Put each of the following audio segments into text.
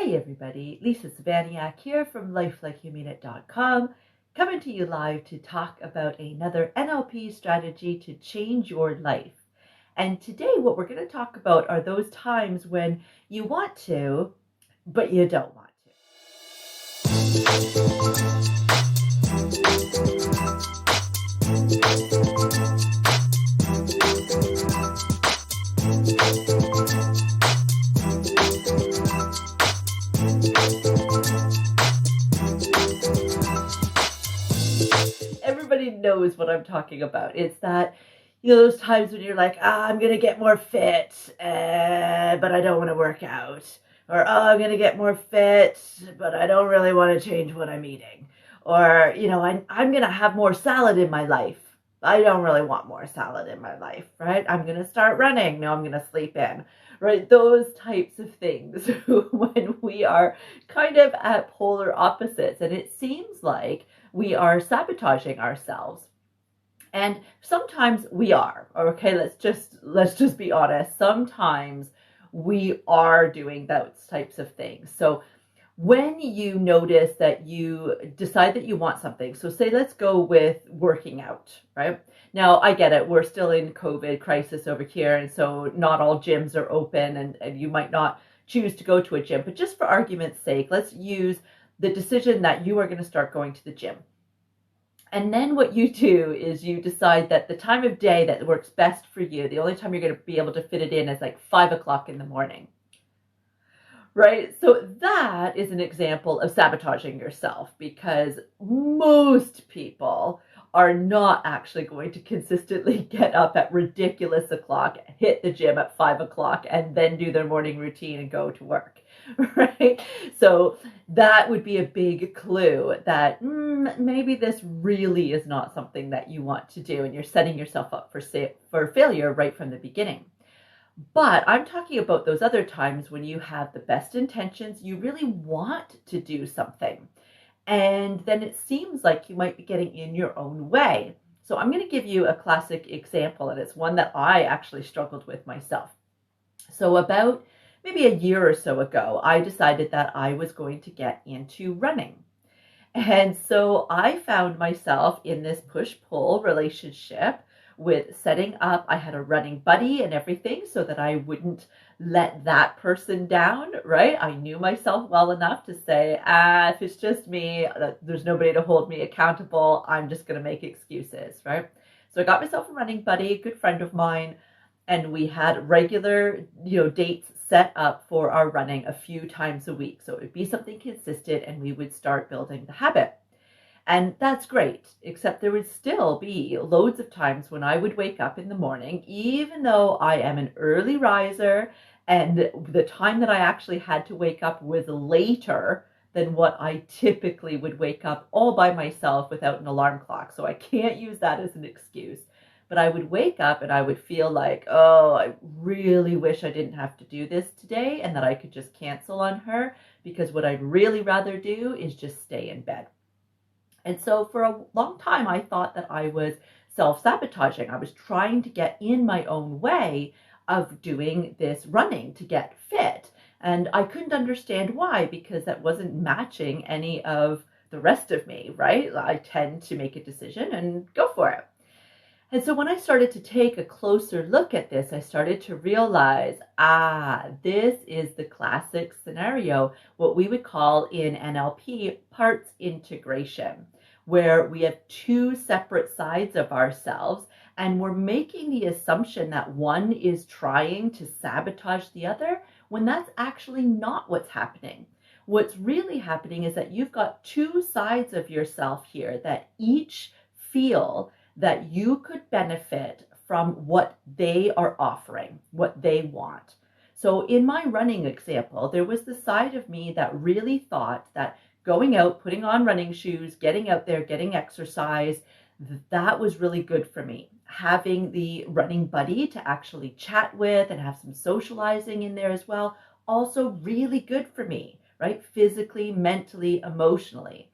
Hi everybody, Lisa Sabaniak here from lifelikeyoumeanit.com, coming to you live to talk about another NLP strategy to change your life. And today what we're going to talk about are those times when you want to, but you don't want Everybody knows what I'm talking about. It's that, those times when you're like, I'm going to get more fit, but I don't want to work out. Or, I'm going to get more fit, but I don't really want to change what I'm eating. Or, I'm going to have more salad in my life. I don't really want more salad in my life, right? I'm going to start running. No, I'm going to sleep in, right? Those types of things when we are kind of at polar opposites. And it seems like we are sabotaging ourselves. And sometimes we are. Okay, let's just be honest. Sometimes we are doing those types of things. So when you notice that you decide that you want something, so say let's go with working out, right? Now I get it, we're still in COVID crisis over here, and so not all gyms are open, and you might not choose to go to a gym, but just for argument's sake, let's use the decision that you are going to start going to the gym. And then what you do is you decide that the time of day that works best for you, the only time you're going to be able to fit it in is like 5 o'clock in the morning. Right? So that is an example of sabotaging yourself, because most people are not actually going to consistently get up at ridiculous o'clock, hit the gym at 5 o'clock, and then do their morning routine and go to work. Right? So that would be a big clue that maybe this really is not something that you want to do, and you're setting yourself up for failure right from the beginning. But I'm talking about those other times when you have the best intentions, you really want to do something, and then it seems like you might be getting in your own way. So I'm going to give you a classic example, and it's one that I actually struggled with myself. So about maybe a year or so ago, I decided that I was going to get into running. And so I found myself in this push-pull relationship with setting up, I had a running buddy and everything so that I wouldn't let that person down, right? I knew myself well enough to say, if it's just me, there's nobody to hold me accountable, I'm just going to make excuses, right? So I got myself a running buddy, a good friend of mine, and we had regular, dates set up for our running a few times a week. So it would be something consistent, and we would start building the habit. And that's great, except there would still be loads of times when I would wake up in the morning, even though I am an early riser, and the time that I actually had to wake up was later than what I typically would wake up all by myself without an alarm clock. So I can't use that as an excuse. But I would wake up and I would feel like, oh, I really wish I didn't have to do this today and that I could just cancel on her, because what I'd really rather do is just stay in bed. And so for a long time, I thought that I was self-sabotaging. I was trying to get in my own way of doing this running to get fit. And I couldn't understand why, because that wasn't matching any of the rest of me, right? I tend to make a decision and go for it. And so when I started to take a closer look at this, I started to realize, this is the classic scenario, what we would call in NLP parts integration, where we have two separate sides of ourselves, and we're making the assumption that one is trying to sabotage the other, when that's actually not what's happening. What's really happening is that you've got two sides of yourself here that each feel that you could benefit from what they are offering, what they want. So in my running example, there was the side of me that really thought that going out, putting on running shoes, getting out there, getting exercise, that was really good for me. Having the running buddy to actually chat with and have some socializing in there as well, also really good for me, right? Physically, mentally, emotionally.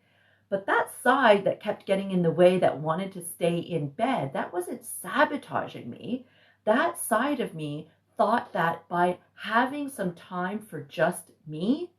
But that side that kept getting in the way, that wanted to stay in bed, that wasn't sabotaging me. That side of me thought that by having some time for just me,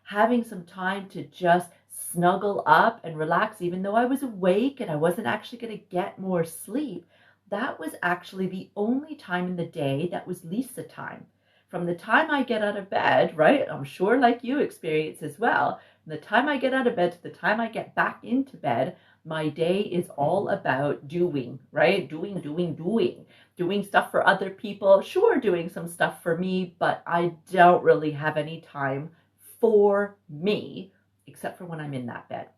having some time to just snuggle up and relax, even though I was awake and I wasn't actually going to get more sleep, that was actually the only time in the day that was Lisa time. From the time I get out of bed, right? I'm sure like you experience as well. From the time I get out of bed to the time I get back into bed, my day is all about doing, right? Doing stuff for other people. Sure, doing some stuff for me, but I don't really have any time for me except for when I'm in that bed.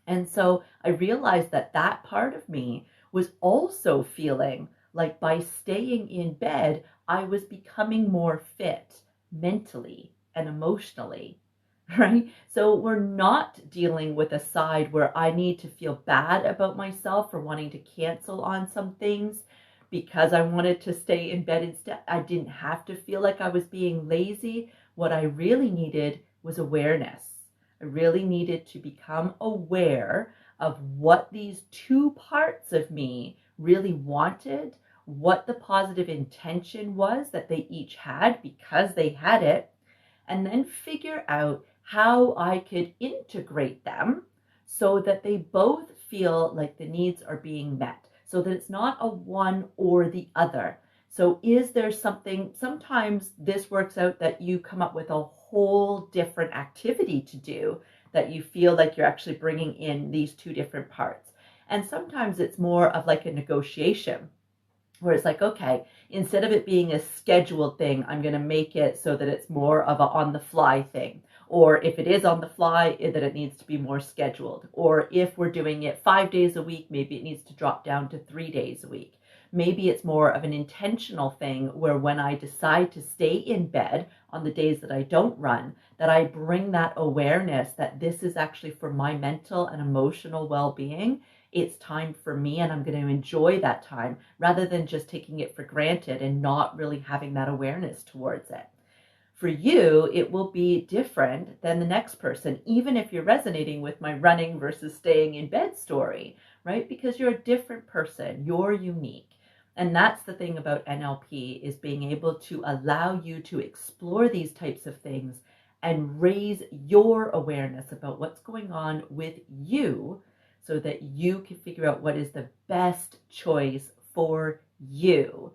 And so I realized that that part of me was also feeling like by staying in bed, I was becoming more fit mentally and emotionally, right? So we're not dealing with a side where I need to feel bad about myself for wanting to cancel on some things because I wanted to stay in bed instead. I didn't have to feel like I was being lazy. What I really needed was awareness. I really needed to become aware of what these two parts of me really wanted, what the positive intention was that they each had because they had it, and then figure out how I could integrate them so that they both feel like the needs are being met, so that it's not a one or the other. So is there something, sometimes this works out that you come up with a whole different activity to do that you feel like you're actually bringing in these two different parts. And sometimes it's more of like a negotiation where it's like, okay, instead of it being a scheduled thing, I'm going to make it so that it's more of a on the fly thing. Or if it is on the fly, that it needs to be more scheduled. Or if we're doing it 5 days a week, maybe it needs to drop down to 3 days a week. Maybe it's more of an intentional thing where when I decide to stay in bed on the days that I don't run, that I bring that awareness that this is actually for my mental and emotional well-being. It's time for me and I'm going to enjoy that time rather than just taking it for granted and not really having that awareness towards it. For you, it will be different than the next person, even if you're resonating with my running versus staying in bed story, right? Because you're a different person, you're unique. And that's the thing about NLP, is being able to allow you to explore these types of things and raise your awareness about what's going on with you so that you can figure out what is the best choice for you.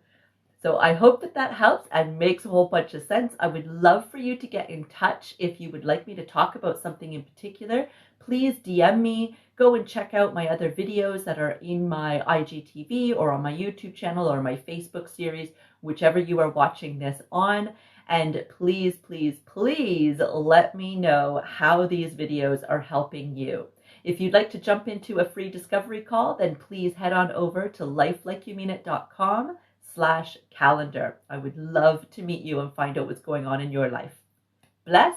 So I hope that that helps and makes a whole bunch of sense. I would love for you to get in touch if you would like me to talk about something in particular. Please DM me. Go and check out my other videos that are in my IGTV or on my YouTube channel or my Facebook series, whichever you are watching this on. And please, please, please let me know how these videos are helping you. If you'd like to jump into a free discovery call, then please head on over to lifelikeyoumeanit.com/calendar. I would love to meet you and find out what's going on in your life. Bless.